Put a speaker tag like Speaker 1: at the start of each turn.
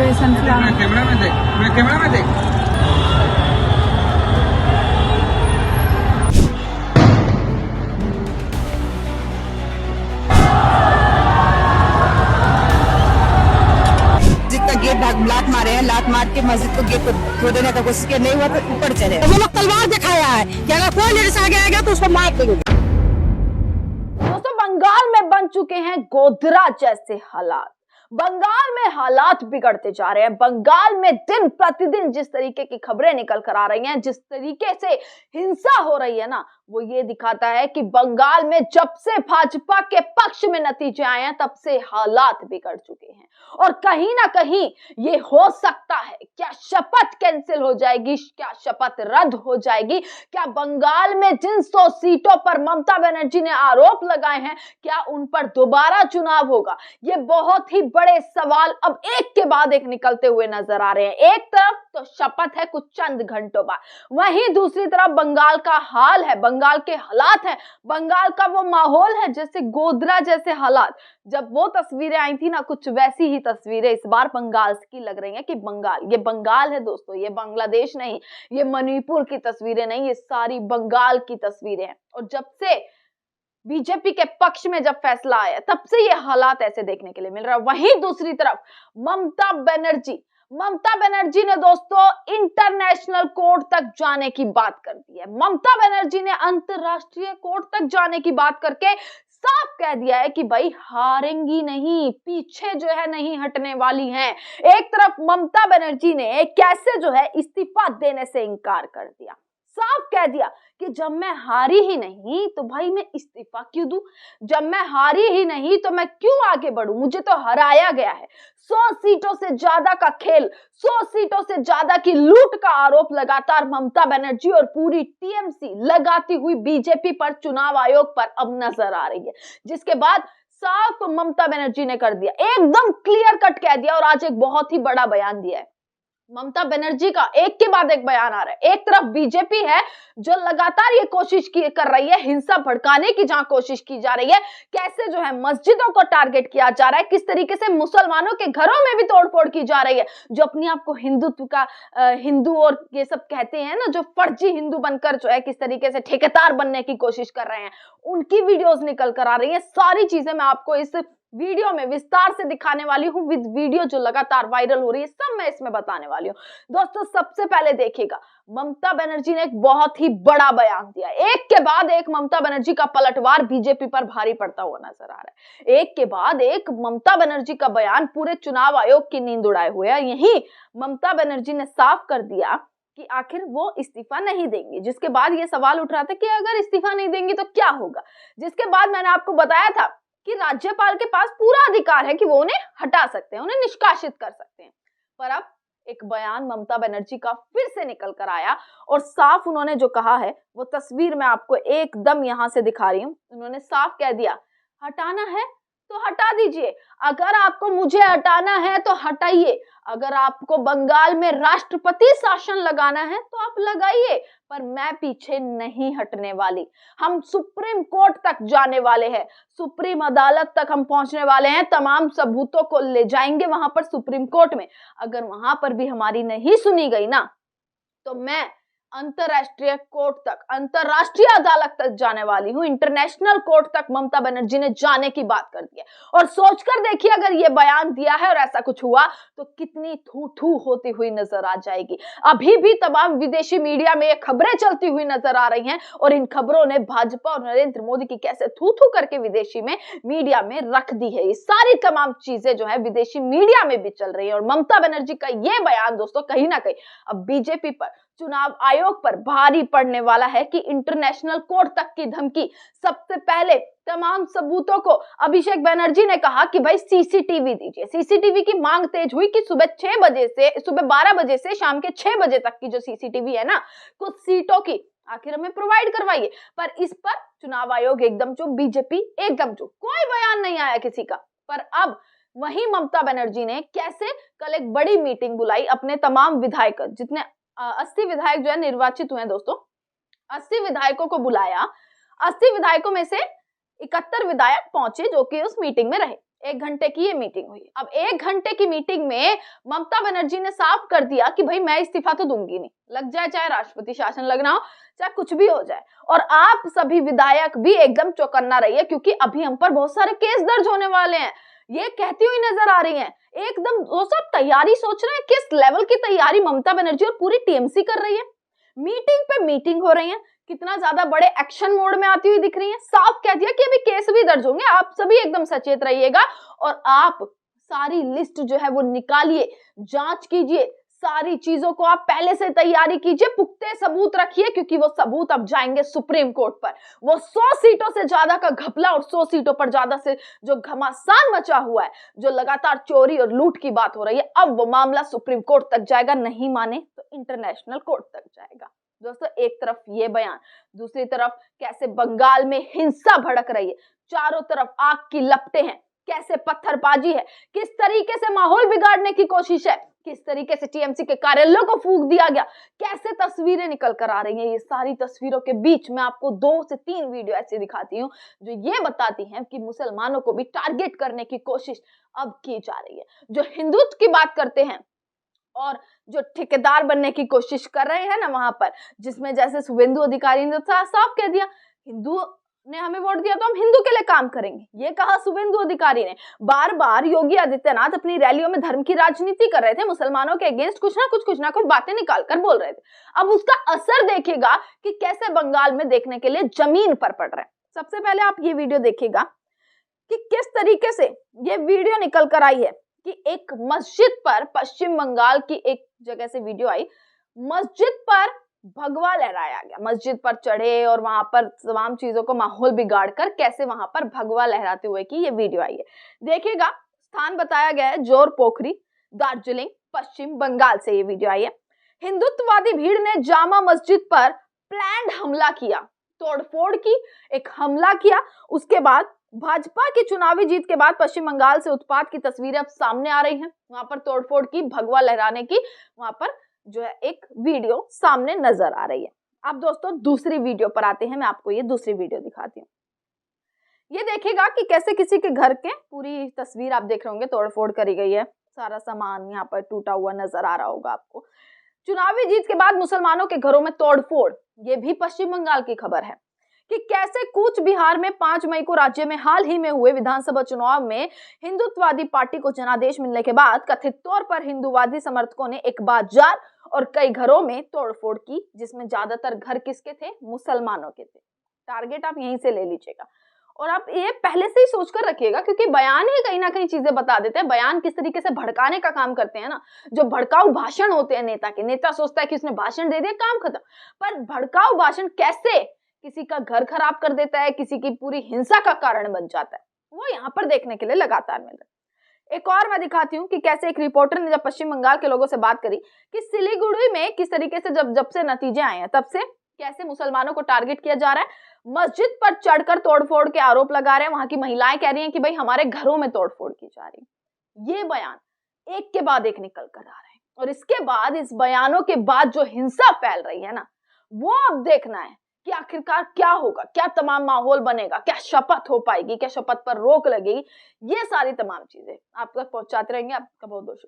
Speaker 1: Situation फिलहाल
Speaker 2: camera में देख
Speaker 3: जितना गेट लात मारे हैं, लात मार के मस्जिद को गेट को तोड़ देने का कोशिश किया, नहीं हुआ तो ऊपर चले। वो लोग तलवार दिखाया है कि अगर कोई लेडीज आगे आएगा तो उसको मार देंगे।
Speaker 4: दोस्तों, बंगाल में बन चुके हैं गोधरा जैसे हालात। बंगाल में हालात बिगड़ते जा रहे हैं। बंगाल में दिन प्रतिदिन जिस तरीके की खबरें निकल कर आ रही हैं, जिस तरीके से हिंसा हो रही है ना, वो ये दिखाता है कि बंगाल में जब से भाजपा के पक्ष में नतीजे आए हैं तब से हालात बिगड़ चुके हैं। और कहीं ना कहीं ये हो सकता है, क्या शपथ कैंसिल हो जाएगी, क्या शपथ रद्द हो जाएगी, क्या बंगाल में जिन 100 सीटों पर ममता बनर्जी ने आरोप लगाए हैं, क्या उन पर दोबारा चुनाव होगा? ये बहुत ही बड़े सवाल अब एक के बाद एक निकलते हुए नजर आ रहे हैं। एक तरफ तो शपथ है कुछ चंद घंटों बाद, वहीं दूसरी तरफ बंगाल का हाल है, बंगाल के हालात हैं, बंगाल का वो माहौल है जैसे गोधरा जैसे हालात। जब वो तस्वीरें आई थी ना, कुछ वैसी ही तस्वीरें इस बार बंगाल की लग रही हैं कि ये बंगाल है दोस्तों, ये बांग्लादेश नहीं, ये मणिपुर की तस्वीरें नहीं, ये सारी बंगाल की तस्वीरें हैं। और जब से बीजेपी के पक्ष में जब फैसला आया तब से ये हालात ऐसे देखने के लिए मिल रहा है। वहीं दूसरी तरफ ममता बनर्जी ने दोस्तों इंटरनेशनल कोर्ट तक जाने की बात कर दी है। ममता बनर्जी ने अंतरराष्ट्रीय कोर्ट तक जाने की बात करके साफ कह दिया है कि भाई हारेंगी नहीं, पीछे जो है नहीं हटने वाली हैं। एक तरफ ममता बनर्जी ने कैसे जो है इस्तीफा देने से इनकार कर दिया, साफ कह दिया कि जब मैं हारी ही नहीं तो भाई मैं इस्तीफा क्यों दूं, जब मैं हारी ही नहीं तो मैं क्यों आगे बढ़ूं, मुझे तो हराया गया है। 100 सीटों से ज्यादा का खेल, 100 सीटों से ज्यादा की लूट का आरोप लगातार ममता बनर्जी और पूरी टीएमसी लगाती हुई बीजेपी पर, चुनाव आयोग पर अब नजर आ रही है। जिसके बाद साफ ममता बनर्जी ने कर दिया, एकदम क्लियर कट कह दिया और आज एक बहुत ही बड़ा बयान दिया है। ममता बनर्जी का एक के बाद एक बयान आ रहा है। एक तरफ बीजेपी है जो लगातार ये कोशिश कर रही है, हिंसा भड़काने की जहां कोशिश की जा रही है, कैसे जो है मस्जिदों को टारगेट किया जा रहा है, किस तरीके से मुसलमानों के घरों में भी तोड़फोड़ की जा रही है, जो अपने आप को हिंदुत्व का हिंदू और ये सब कहते हैं ना, जो फर्जी हिंदू बनकर जो है किस तरीके से ठेकेदार बनने की कोशिश कर रहे हैं, उनकी वीडियोस निकल कर आ रही है। सारी चीजें मैं आपको इस वीडियो में विस्तार से दिखाने वाली हूं, विद वीडियो जो लगातार वायरल हो रही है, सब मैं इसमें बताने वाली हूं। दोस्तों, सबसे पहले देखिएगा, ममता बनर्जी ने एक बहुत ही बड़ा बयान दिया। एक के बाद एक ममता बनर्जी का पलटवार बीजेपी पर भारी पड़ता हुआ नजर आ रहा है। एक के बाद एक ममता बनर्जी का बयान पूरे चुनाव आयोग की नींद उड़ाए हुए है। यही ममता बनर्जी ने साफ कर दिया कि आखिर वो इस्तीफा नहीं देंगे, जिसके बाद ये सवाल उठ रहा था कि अगर इस्तीफा नहीं देंगी तो क्या होगा। जिसके बाद मैंने आपको बताया था कि राज्यपाल के पास पूरा अधिकार है कि वो उन्हें हटा सकते हैं, उन्हें निष्कासित कर सकते हैं। पर अब एक बयान ममता बनर्जी का फिर से निकल कर आया और साफ उन्होंने जो कहा है वो तस्वीर मैं आपको एकदम यहां से दिखा रही हूं। उन्होंने साफ कह दिया, हटाना है तो हटा दीजिए, अगर आपको मुझे हटाना है तो हटाइए, अगर आपको बंगाल में राष्ट्रपति शासन लगाना है तो आप लगाइए, पर मैं पीछे नहीं हटने वाली। हम सुप्रीम कोर्ट तक जाने वाले हैं, सुप्रीम अदालत तक हम पहुंचने वाले हैं, तमाम सबूतों को ले जाएंगे वहां पर सुप्रीम कोर्ट में। अगर वहां पर भी हमारी नहीं सुनी गई ना, तो मैं अंतरराष्ट्रीय कोर्ट तक, अंतरराष्ट्रीय अदालत तक जाने वाली हूं। इंटरनेशनल कोर्ट तक ममता बनर्जी ने जाने की बात कर दी है। और सोचकर देखिए, अगर ये बयान दिया है और ऐसा कुछ हुआ तो कितनी थू थू होती हुई नजर आ जाएगी। अभी भी तमाम विदेशी मीडिया में ये खबरें चलती हुई नजर आ रही हैं और इन खबरों ने भाजपा और नरेंद्र मोदी की कैसे थू थू करके विदेशी में मीडिया में रख दी है। ये सारी तमाम चीजें जो है विदेशी मीडिया में भी चल रही है। और ममता बनर्जी का ये बयान दोस्तों कहीं ना कहीं अब बीजेपी पर, चुनाव आयोग पर भारी पड़ने वाला है कि इंटरनेशनल कोर्ट तक की धमकी। सबसे पहले तमाम सबूतों को अभिषेक बनर्जी ने कहा कि भाई सीसीटीवी दीजिए। सीसीटीवी की मांग तेज हुई कि सुबह 12 बजे से शाम के 6 बजे तक की जो सीसीटीवी है ना, कुछ सीटों की आखिर हमें प्रोवाइड करवाइए। पर इस पर चुनाव आयोग एकदम चुप, बीजेपी एकदम चुप, कोई बयान नहीं आया किसी का। पर अब वही ममता बनर्जी ने कैसे कल एक बड़ी मीटिंग बुलाई, अपने तमाम विधायक, जितने 80 विधायक जो है निर्वाचित हुए हैं दोस्तों, 80 विधायकों को बुलाया। 80 विधायकों में से 71 विधायक पहुंचे जो कि उस मीटिंग में रहे। 1 घंटे की ये मीटिंग हुई। अब 1 घंटे की मीटिंग में ममता बनर्जी ने साफ कर दिया कि भाई मैं इस्तीफा तो दूंगी नहीं, लग जाए चाहे राष्ट्रपति शासन लगना हो, चाहे कुछ भी हो जाए। और आप सभी विधायक भी एकदम चौकन्ना रहिए, क्योंकि अभी हम पर बहुत सारे केस दर्ज होने वाले हैं, ये कहती हुई नजर आ रही हैं। एकदम वो सब तैयारी सोच रहे हैं, किस लेवल की तैयारी ममता बनर्जी और पूरी टीएमसी कर रही है। मीटिंग पे मीटिंग हो रही है, कितना ज्यादा बड़े एक्शन मोड में आती हुई दिख रही है। साफ कह दिया कि अभी केस भी दर्ज होंगे, आप सभी एकदम सचेत रहिएगा और आप सारी लिस्ट जो है वो निकालिए, जांच कीजिए, सारी चीजों को आप पहले से तैयारी कीजिए, पुख्ते सबूत रखिए, क्योंकि वो सबूत अब जाएंगे सुप्रीम कोर्ट पर। वो 100 सीटों से ज्यादा का घपला और 100 सीटों पर ज्यादा से जो घमासान मचा हुआ है, जो लगातार चोरी और लूट की बात हो रही है, अब वो मामला सुप्रीम कोर्ट तक जाएगा, नहीं माने तो इंटरनेशनल कोर्ट तक जाएगा। दोस्तों, एक तरफ ये बयान, दूसरी तरफ कैसे बंगाल में हिंसा भड़क रही है, चारों तरफ आग की लपटें हैं, कैसे पत्थरबाजी है, किस तरीके से माहौल बिगाड़ने की कोशिश है, किस तरीके से टीएमसी के कार्यालयों को फूंक दिया गया, कैसे तस्वीरें निकल कर आ रही हैं। ये सारी तस्वीरों के बीच में आपको 2 से 3 वीडियो ऐसे दिखाती हूँ जो ये बताती हैं कि मुसलमानों को भी टारगेट करने की कोशिश अब की जा रही है। जो हिंदुत्व की बात करते हैं और जो ठेकेदार बनने की कोशिश कर रहे हैं ना वहां पर, जिसमें जैसे शुभेंदु अधिकारी ने साफ कह दिया, हिंदू ने हमें वोट दिया तो हम हिंदू के लिए काम करेंगे, ये कहा शुभेंदु अधिकारी ने। बार बार योगी आदित्यनाथ अपनी रैलियों में धर्म की राजनीति कर रहे थे, मुसलमानों के अगेंस्ट कुछ ना कुछ बातें निकाल कर बोल रहे थे। अब उसका असर देखिएगा कि कैसे बंगाल में देखने के लिए जमीन पर पड़ रहा है। सबसे पहले आप ये वीडियो देखिएगा कि किस तरीके से ये वीडियो निकल कर आई है कि एक मस्जिद पर, पश्चिम बंगाल की एक जगह से वीडियो आई, मस्जिद पर भगवा लहराया गया, मस्जिद पर चढ़े और वहां पर तमाम चीजों को माहौल बिगाड़कर कैसे वहां पर भगवा लहराते हुए की ये वीडियो आई है। देखिएगा, स्थान बताया गया है जोर पोखरी, दार्जिलिंग, पश्चिम बंगाल से ये वीडियो आई है। हिंदुत्ववादी भीड़ ने जामा मस्जिद पर प्लान्ड हमला किया, तोड़फोड़ की, एक हमला किया। उसके बाद भाजपा की चुनावी जीत के बाद पश्चिम बंगाल से उत्पात की तस्वीरें अब सामने आ रही हैं। वहां पर तोड़फोड़ की, भगवा लहराने की, वहां पर जो है एक वीडियो सामने नजर आ रही है। अब दोस्तों दूसरी वीडियो पर आते हैं, मैं आपको ये दूसरी वीडियो दिखाती हूँ। ये देखिएगा कि कैसे किसी के घर के, पूरी तस्वीर आप देख रहे होंगे, तोड़फोड़ करी गई है, सारा सामान यहाँ पर टूटा हुआ नजर आ रहा होगा आपको। चुनावी जीत के बाद मुसलमानों के घरों में तोड़फोड़, ये भी पश्चिम बंगाल की खबर है कि कैसे कूच बिहार में 5 मई को राज्य में हाल ही में हुए विधानसभा चुनाव में हिंदुत्ववादी पार्टी को जनादेश मिलने के बाद कथित तौर पर हिंदूवादी समर्थकों ने एक बाजार और कई घरों में तोड़फोड़ की, जिसमें ज्यादातर घर किसके थे? मुसलमानों के थे। टारगेट आप यहीं से ले लीजिएगा और आप ये पहले से ही सोचकर रखिएगा, क्योंकि बयान ही कहीं ना कहीं चीजें बता देते हैं। बयान किस तरीके से भड़काने का काम करते हैं ना, जो भड़काऊ भाषण होते हैं नेता के, नेता सोचता है कि उसने भाषण दे दिया, काम खत्म, पर भड़काऊ भाषण कैसे किसी का घर खराब कर देता है, किसी की पूरी हिंसा का कारण बन जाता है, वो यहाँ पर देखने के लिए लगातार मिल रहा है। एक और मैं दिखाती हूँ कि कैसे एक रिपोर्टर ने जब पश्चिम बंगाल के लोगों से बात करी कि सिलीगुड़ी में किस तरीके से जब से नतीजे आए हैं तब से कैसे मुसलमानों को टारगेट किया जा रहा है, मस्जिद पर चढ़कर तोड़फोड़ के आरोप लगा रहे हैं। वहां की महिलाएं कह रही हैं कि भाई हमारे घरों में तोड़फोड़ की जा रही है। ये बयान एक के बाद एक निकल कर आ रहे हैं और इसके बाद, इस बयानों के बाद जो हिंसा फैल रही है ना, वो अब देखना है कि आखिरकार क्या होगा, क्या तमाम माहौल बनेगा, क्या शपथ हो पाएगी, क्या शपथ पर रोक लगेगी। ये सारी तमाम चीजें आप तक पहुंचाते रहेंगे। आपका बहुत बहुत शुक्रिया।